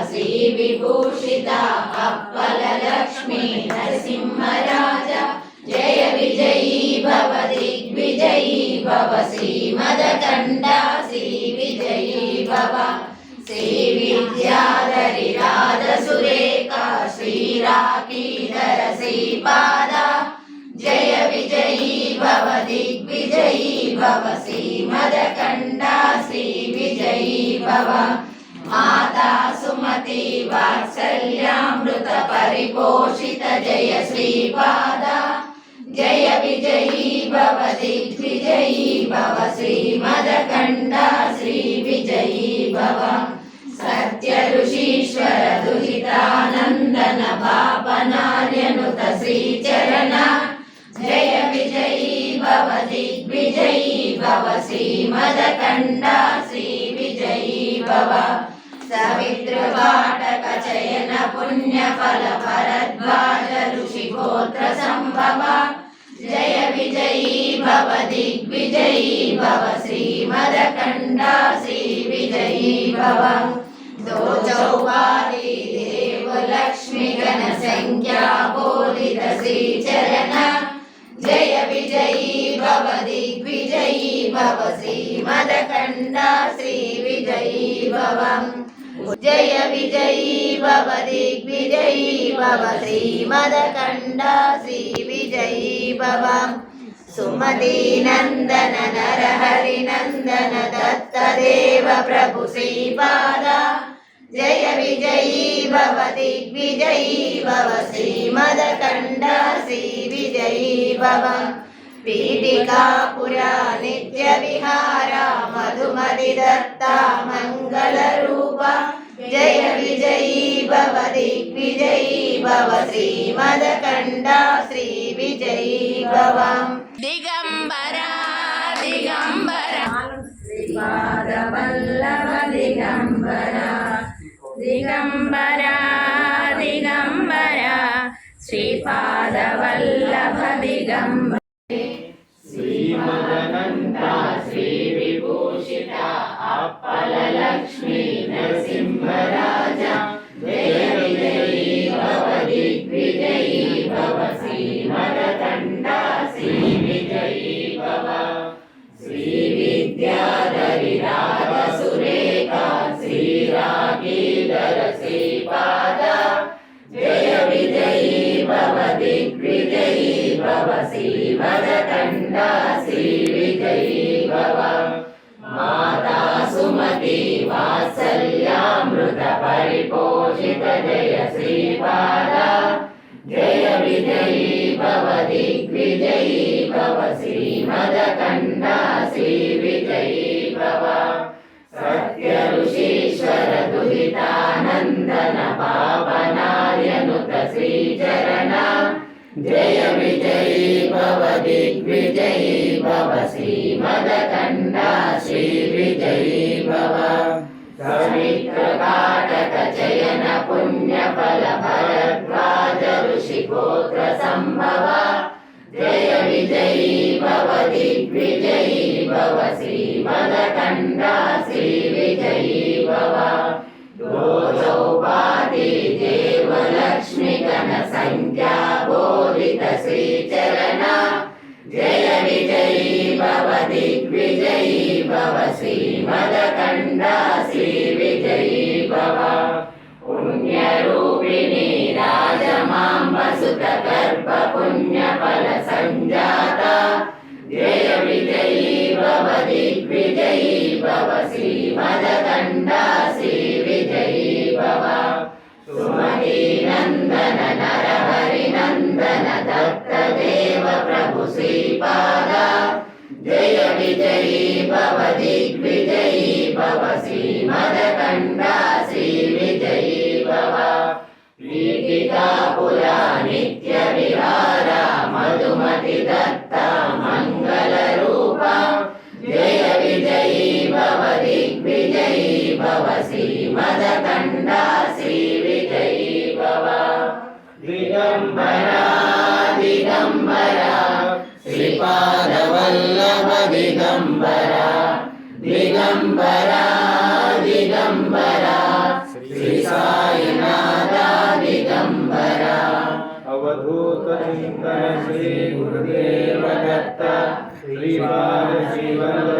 श्री विभूषिता अप्पललक्ष्मी नरसिंहराज जय विजयी भव दिग्विजयी भव श्रीमदकण्डा श्री विजयी भव श्री विद्याधरी राजसुरेखा श्रीराकीधर श्रीपादा जय विजयी भव दिग्विजयी भव श्रीमदकण्डा श्री विजयी भव माता सुमति वात्सल्यामृत परिपोषित जय श्रीपादा जय विजयी भव दिग्विजयी भव श्रीमदकण्डा श्री विजयी भव सत्य ऋषीश्वर दुहितानन्दन पापनार्यनुत श्रीचरण जय विजयी भव दिग्विजयी भव श्रीमदकण्डा श्री विजयी भव सवितृपाटक चयन पुण्यफल भरद्वाज ऋषिगोत्र संभव जय विजयी भव दिग्विजयी भव श्रीमदकण्डा श्री विजयी भव दो चौपादी देव लक्ष्मी गण संख्या बोधित श्रीचरण जय विजयी भव दिग्विजयी भव श्रीमदकण्डा श्री विजयी भव जय विजयी भव दिग्विजयी भव श्रीमदकण्डा श्री विजयी भव सुमती नंदन नरहरि नंदन दत्तदेव प्रभु श्रीपादा जय विजयी भव दिग्विजयी भव श्रीमदकण्डा श्री विजयी भव पीठिकापुरा नित्य विहारा मधुमति दत्ता मंगल रूप जय विजयी भव दिग्विजयी भव श्रीमदकण्डा श्री विजयी भव दिगंबरा दिगंबरा श्रीपादवल्लभ दिगंबरा दिगंबरा दिगंबरा श्रीपादवल्लभ दिगंबरा श्रीमदकण्ठा श्री विभूषिता अप्पललक्ष्मी नरसिंहराज जय विजयी भव दिग्विजयी भव श्रीमदकण्ठा श्री विजयी भव श्री विद्याधरी राजसुरेखा श्रीराकीधर श्रीपादा जय विजयी भव दिग्विजयी भव श्रीमदकण्डा श्री विजयी भव माता सुमति वात्सल्यामृत परिपोषित जय श्रीपादा जय विजयी भव दिग्विजयी भव श्रीमदकण्डा श्री विजयी भव सत्य ऋषीश्वर दुहितानन्दन पापनार्यनुत श्रीचरण जय विजयी भव दिग्विजयी भव श्रीमदकण्डा श्री विजयी भव सवितृपाटक चयन पुण्यफल भरद्वाज ऋषिगोत्र संभव जय विजयी भव दिग्विजयी भव श्रीमदकण्डा श्री विजयी भव दो चौपादी देव लक्ष्मी गण संख्या बोधित श्रीचरण जय विजयी भव दिग्विजयी भव श्रीमदकण्डा श्री विजयी भव पुण्यरूपिणी राजमाम्ब सुत गर्भ पुण्यफल संजाता जय विजयी भव दिग्विजयी भव श्रीमदकण्डा श्री विजयी भव सुमती नंदन नरहरि नंदन दत्तदेव प्रभु श्रीपादा जय विजयी भव दिग्विजयी भव श्रीमदकण्डा श्री विजयी भव पीठिकापुरा नित्य विहारा मधुमति दत्ता मंगल रूप जय विजयी भव दिग्विजयी भव श्रीमदकण्डा श्री विजयी भव दिगंबरा दिगंबरा श्रीपादवल्लभ दिगंबरा दिगंबरा दिगंबरा श्री अवधूत चिंतन श्री गुरुदेव दत्त श्रीपाद श्री वल्लभ